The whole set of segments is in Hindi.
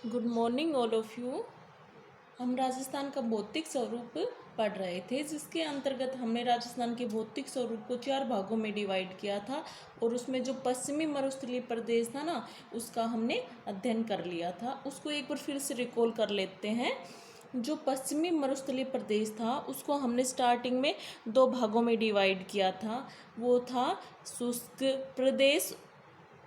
Good morning all of you. हम राजस्थान का भौतिक स्वरूप पढ़ रहे थे, जिसके अंतर्गत हमने राजस्थान के भौतिक स्वरूप को 4 भागों में डिवाइड किया था और उसमें जो पश्चिमी मरुस्थलीय प्रदेश था ना, उसका हमने अध्ययन कर लिया था। उसको एक बार फिर से रिकॉल कर लेते हैं। जो पश्चिमी मरुस्थलीय प्रदेश था उसको हमने स्टार्टिंग में 2 भागों में डिवाइड किया था। वो था शुष्क प्रदेश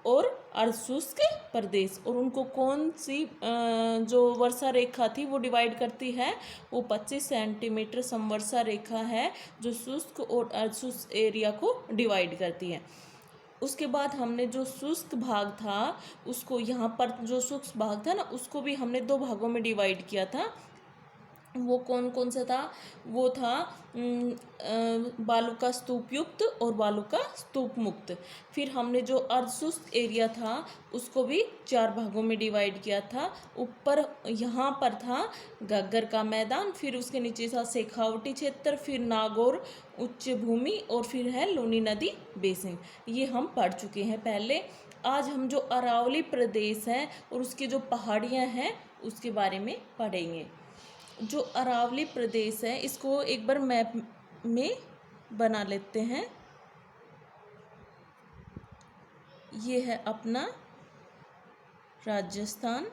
और अर्धशुष्क प्रदेश। और उनको कौन सी जो वर्षा रेखा थी वो डिवाइड करती है, वो 25 सेंटीमीटर समवर्षा रेखा है जो शुष्क और अर्धशुष्क एरिया को डिवाइड करती है। उसके बाद हमने जो शुष्क भाग था उसको, यहाँ पर जो शुष्क भाग था ना, उसको भी हमने 2 भागों में डिवाइड किया था। वो कौन कौन सा था? वो था बालू का स्तूप युक्त और बालू का स्तूप मुक्त। फिर हमने जो अर्धशुष्क एरिया था उसको भी 4 भागों में डिवाइड किया था। ऊपर यहाँ पर था घग्गर का मैदान, फिर उसके नीचे था शेखावटी क्षेत्र, फिर नागौर उच्च भूमि और फिर है लूनी नदी बेसिन। ये हम पढ़ चुके हैं पहले। आज हम जो अरावली प्रदेश है और उसकी जो पहाड़ियाँ हैं उसके बारे में पढ़ेंगे। जो अरावली प्रदेश है इसको एक बार मैप में बना लेते हैं। ये है अपना राजस्थान।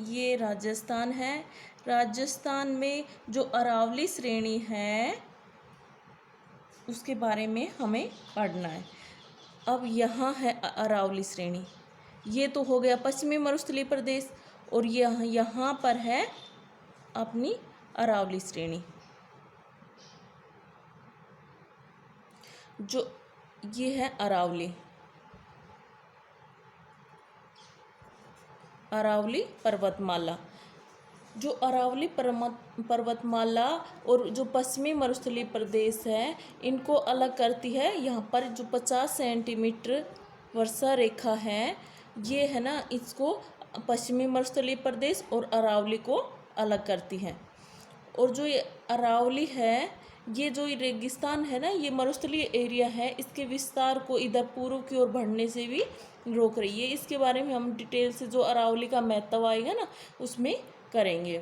ये राजस्थान है। राजस्थान में जो अरावली श्रेणी है उसके बारे में हमें पढ़ना है। अब यहाँ है अरावली श्रेणी। ये तो हो गया पश्चिमी मरुस्थलीय प्रदेश और यहाँ पर है अपनी अरावली श्रेणी। जो ये है अरावली पर्वतमाला। जो अरावली पर्वतमाला और जो पश्चिमी मरुस्थलीय प्रदेश है इनको अलग करती है। यहाँ पर जो 50 सेंटीमीटर वर्षा रेखा है, ये है ना, इसको पश्चिमी मरुस्थलीय प्रदेश और अरावली को अलग करती है। और जो ये अरावली है, ये जो रेगिस्तान है ना, ये मरुस्थलीय एरिया है, इसके विस्तार को इधर पूर्व की ओर बढ़ने से भी रोक रही है। इसके बारे में हम डिटेल से जो अरावली का महत्व आएगा ना उसमें करेंगे।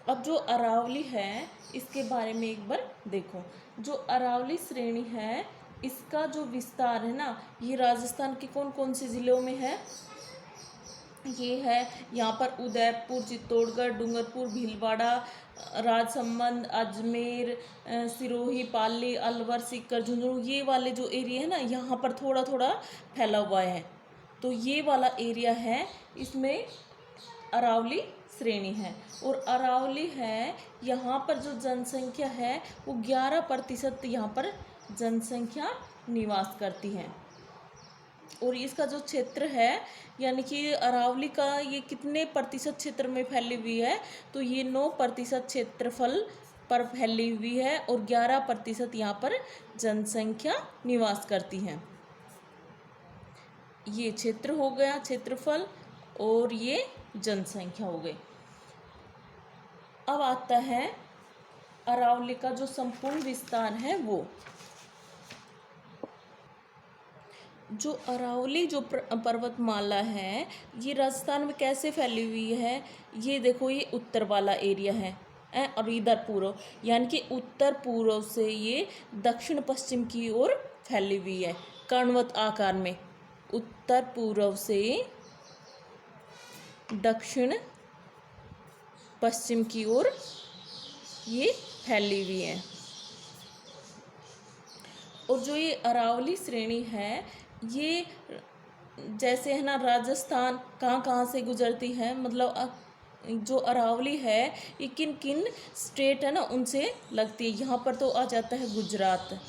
अब जो अरावली है इसके बारे में एक बार देखो। जो अरावली श्रेणी है इसका जो विस्तार है ना, ये राजस्थान के कौन कौन से ज़िलों में है? ये है यहाँ पर उदयपुर, चित्तौड़गढ़, डूंगरपुर, भीलवाड़ा, राजसमंद, अजमेर, सिरोही, पाली, अलवर, सीकर, झुंझुनू, ये वाले जो एरिया है ना, यहाँ पर थोड़ा थोड़ा फैला हुआ है। तो ये वाला एरिया है, इसमें अरावली श्रेणी है। और अरावली है, यहाँ पर जो जनसंख्या है वो 11% यहाँ पर जनसंख्या निवास करती है। और इसका जो क्षेत्र है, यानी कि अरावली का ये कितने प्रतिशत क्षेत्र में फैली हुई है? तो ये 9% क्षेत्रफल पर फैली हुई है और 11% यहाँ पर जनसंख्या निवास करती है। ये क्षेत्र हो गया, क्षेत्रफल, और ये जनसंख्या हो गई। अब आता है अरावली का जो संपूर्ण विस्तार है वो। जो अरावली जो पर्वतमाला है ये राजस्थान में कैसे फैली हुई है? ये देखो, ये उत्तर वाला एरिया है और इधर पूर्व, यानी कि उत्तर पूर्व से ये दक्षिण पश्चिम की ओर फैली हुई है कर्णवत आकार में। उत्तर पूर्व से दक्षिण पश्चिम की ओर ये फैली हुई है। और जो ये अरावली श्रेणी है, ये जैसे है ना, राजस्थान कहाँ कहाँ से गुजरती है, मतलब जो अरावली है ये किन किन स्टेट है ना उनसे लगती है। यहाँ पर तो आ जाता है गुजरात,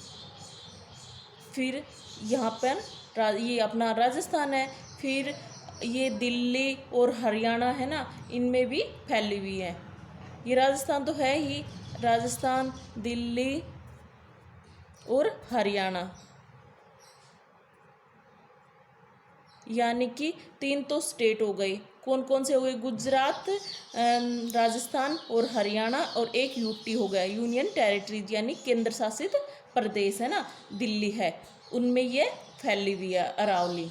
फिर यहाँ पर ये अपना राजस्थान है, फिर ये दिल्ली और हरियाणा है ना, इनमें भी फैली हुई है। ये राजस्थान तो है ही, राजस्थान, दिल्ली और हरियाणा। यानी कि 3 तो स्टेट हो गए। कौन कौन से हो गए? गुजरात, राजस्थान और हरियाणा, और एक यूटी हो गया, यूनियन टेरिटरीज यानी केंद्र शासित प्रदेश है ना, दिल्ली है, उनमें ये फैली हुई है अरावली।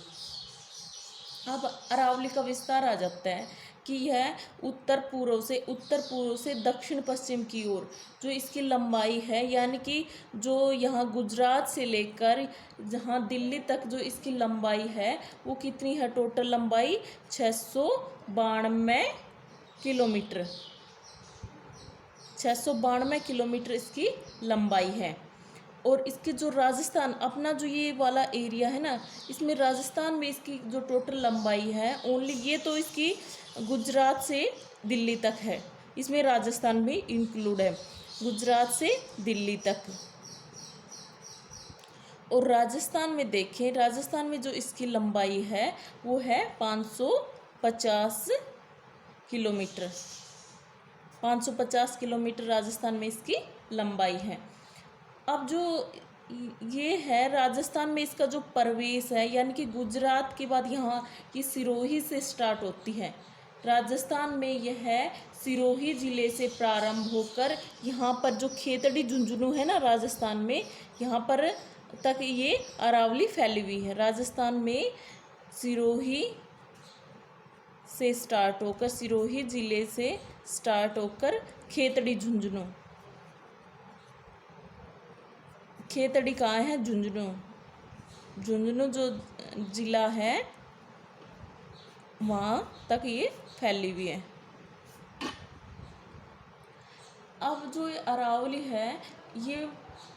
अब अरावली का विस्तार आ जाता है कि यह उत्तर पूर्व से दक्षिण पश्चिम की ओर जो इसकी लंबाई है, यानी कि जो यहाँ गुजरात से लेकर जहाँ दिल्ली तक जो इसकी लंबाई है वो कितनी है? टोटल लंबाई 692 किलोमीटर, 692 किलोमीटर इसकी लंबाई है। और इसके जो राजस्थान अपना जो ये वाला एरिया है ना, इसमें राजस्थान में इसकी जो टोटल लंबाई है ओनली, ये तो इसकी गुजरात से दिल्ली तक है, इसमें राजस्थान भी इंक्लूड है, गुजरात से दिल्ली तक। और राजस्थान में देखें, राजस्थान में जो इसकी लंबाई है वो है 550 किलोमीटर, 550 किलोमीटर राजस्थान में इसकी लंबाई है। अब जो ये है राजस्थान में इसका जो प्रवेश है, यानी कि गुजरात के बाद यहाँ की सिरोही से स्टार्ट होती है। राजस्थान में यह सिरोही ज़िले से प्रारंभ होकर यहाँ पर जो खेतड़ी झुंझुनू है ना राजस्थान में, यहाँ पर तक ये अरावली फैली हुई है। राजस्थान में सिरोही से स्टार्ट होकर, सिरोही ज़िले से स्टार्ट होकर खेतड़ी झुंझुनू, खेतड़ी कहाँ है? झुंझुनू, झुंझुनू जो ज़िला है वहाँ तक ये फैली हुई है। अब जो ये अरावली है, ये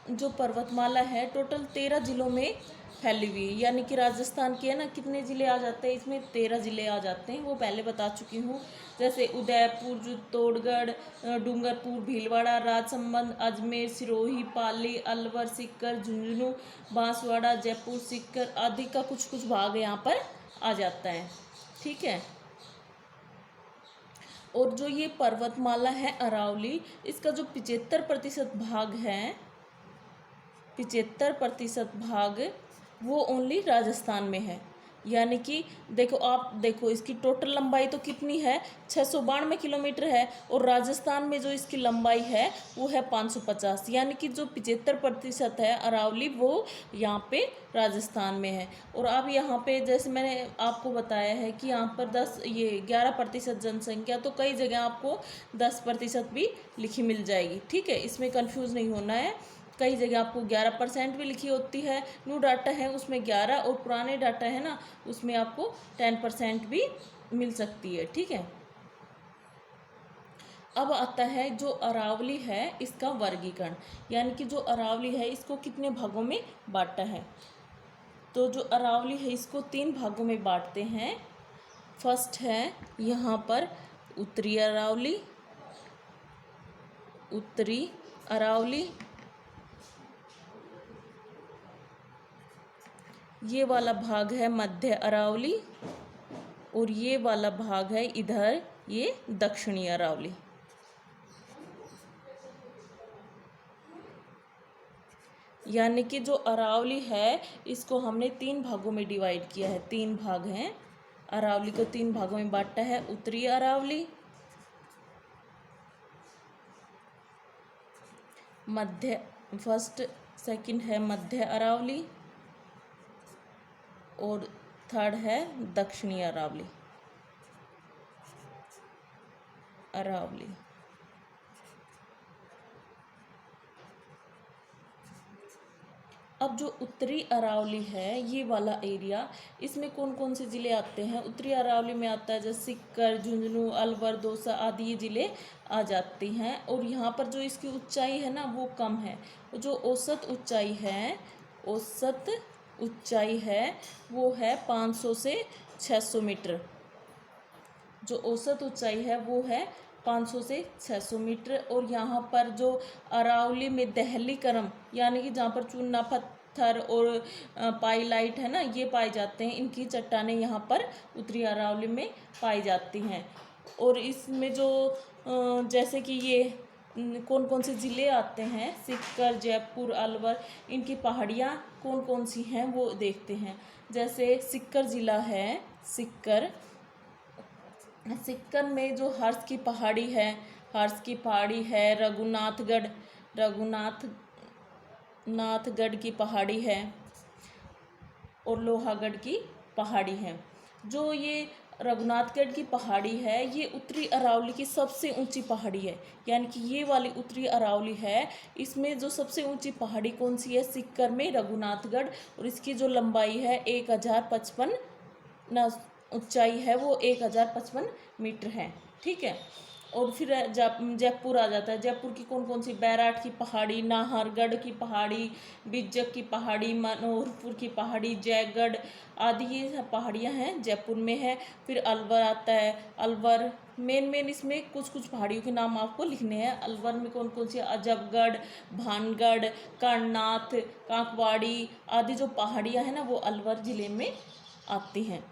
जो पर्वतमाला है टोटल 13 ज़िलों में फैली हुई है, यानी कि राजस्थान के है ना कितने ज़िले आ जाते हैं इसमें? 13 ज़िले आ जाते हैं, वो पहले बता चुकी हूँ। जैसे उदयपुर, चित्तौड़गढ़, डूंगरपुर, भीलवाड़ा, राजसमंद, अजमेर, सिरोही, पाली, अलवर, सीकर, झुंझुनू, बांसवाड़ा, जयपुर, सीकर आदि का कुछ कुछ भाग यहाँ पर आ जाता है। ठीक है। और जो ये पर्वतमाला है अरावली, इसका जो 75% भाग है, 75% भाग वो ओनली राजस्थान में है। यानी कि देखो, आप देखो इसकी टोटल लंबाई तो कितनी है? 692 किलोमीटर है, और राजस्थान में जो इसकी लंबाई है वो है 550, यानी कि जो 75% है अरावली वो यहाँ पे राजस्थान में है। और अब यहाँ पे जैसे मैंने आपको बताया है कि यहाँ पर 11% जनसंख्या, तो कई जगह आपको 10% भी लिखी मिल जाएगी। ठीक है, इसमें कन्फ्यूज़ नहीं होना है। कई जगह आपको 11% भी लिखी होती है, न्यू डाटा है उसमें 11, और पुराने डाटा है ना उसमें आपको 10% भी मिल सकती है। ठीक है। अब आता है जो अरावली है इसका वर्गीकरण, यानी कि जो अरावली है इसको कितने भागों में बांटा है? तो जो अरावली है इसको 3 भागों में बांटते हैं। फर्स्ट है यहाँ पर उत्तरी अरावली, उत्तरी अरावली, ये वाला भाग है मध्य अरावली, और ये वाला भाग है इधर ये दक्षिणी अरावली। यानी कि जो अरावली है इसको हमने 3 भागों में डिवाइड किया है, 3 भाग हैं। अरावली को 3 भागों में बांटा है। उत्तरी अरावली, मध्य, फर्स्ट सेकंड है मध्य अरावली, और थर्ड है दक्षिणी अरावली। अब जो उत्तरी अरावली है ये वाला एरिया, इसमें कौन कौन से ज़िले आते हैं? उत्तरी अरावली में आता है जैसे सीकर, झुंझुनू, अलवर, दौसा आदि ये ज़िले आ जाते हैं। और यहाँ पर जो इसकी ऊंचाई है ना वो कम है, जो औसत ऊंचाई है वो है 500 से 600 मीटर। जो औसत ऊंचाई है वो है 500 से 600 मीटर। और यहाँ पर जो अरावली में दहलीकरम, यानी कि जहाँ पर चूना पत्थर और पाइलाइट है ना ये पाए जाते हैं, इनकी चट्टानें यहाँ पर उत्तरी अरावली में पाई जाती हैं। और इसमें जो जैसे कि ये कौन कौन से ज़िले आते हैं, सीकर, जयपुर, अलवर, इनकी पहाड़ियाँ कौन कौन सी हैं वो देखते हैं। जैसे सीकर ज़िला है, सीकर में जो हर्ष की पहाड़ी है, रघुनाथगढ़ की पहाड़ी है और लोहागढ़ की पहाड़ी है। जो ये रघुनाथगढ़ की पहाड़ी है, ये उत्तरी अरावली की सबसे ऊंची पहाड़ी है, यानी कि ये वाली उत्तरी अरावली है। इसमें जो सबसे ऊंची पहाड़ी कौन सी है? सीकर में रघुनाथगढ़, और इसकी जो लंबाई है 1055 ना, ऊंचाई है वो 1055 मीटर है। ठीक है। और फिर जयपुर आ जाता है। जयपुर की कौन कौन सी? बैराट की पहाड़ी, नाहरगढ़ की पहाड़ी, बिज्जक की पहाड़ी, मनोहरपुर की पहाड़ी, जयगढ़ आदि ये पहाड़ियाँ हैं जयपुर में है। फिर अलवर आता है। अलवर मेन इसमें कुछ पहाड़ियों के नाम आपको लिखने हैं। अलवर में कौन कौन सी? अजबगढ़, भानगढ़, करनाथ, कांकवाड़ी आदि जो पहाड़ियाँ हैं ना, वो अलवर ज़िले में आती हैं।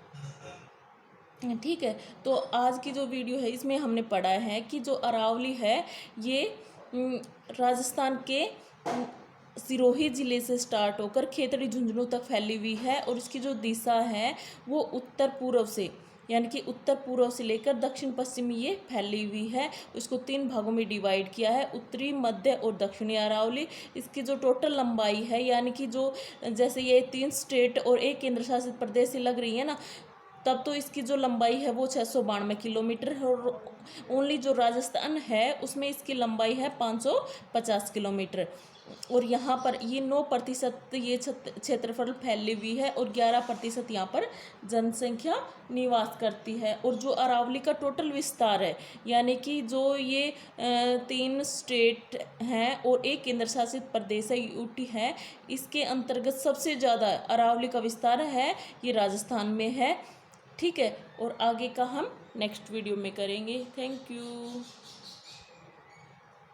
ठीक है। तो आज की जो वीडियो है इसमें हमने पढ़ा है कि जो अरावली है ये राजस्थान के सिरोही ज़िले से स्टार्ट होकर खेतड़ी झुंझुनू तक फैली हुई है, और इसकी जो दिशा है वो उत्तर पूर्व से, यानी कि उत्तर पूर्व से लेकर दक्षिण पश्चिम ये फैली हुई है। इसको 3 भागों में डिवाइड किया है, उत्तरी, मध्य और दक्षिणी अरावली। इसकी जो टोटल लंबाई है, यानी कि जो जैसे ये 3 स्टेट और 1 केंद्र शासित प्रदेश से लग रही है ना, तब तो इसकी जो लंबाई है वो 692 किलोमीटर है, और ओनली जो राजस्थान है उसमें इसकी लंबाई है 550 किलोमीटर। और यहाँ पर ये 9% ये क्षेत्रफल फैली हुई है, और 11% यहाँ पर जनसंख्या निवास करती है। और जो अरावली का टोटल विस्तार है, यानी कि जो ये 3 स्टेट हैं और 1 केंद्र शासित प्रदेश है यूटी है, इसके अंतर्गत सबसे ज़्यादा अरावली का विस्तार है ये राजस्थान में है। ठीक है। और आगे का हम नेक्स्ट वीडियो में करेंगे। Thank you.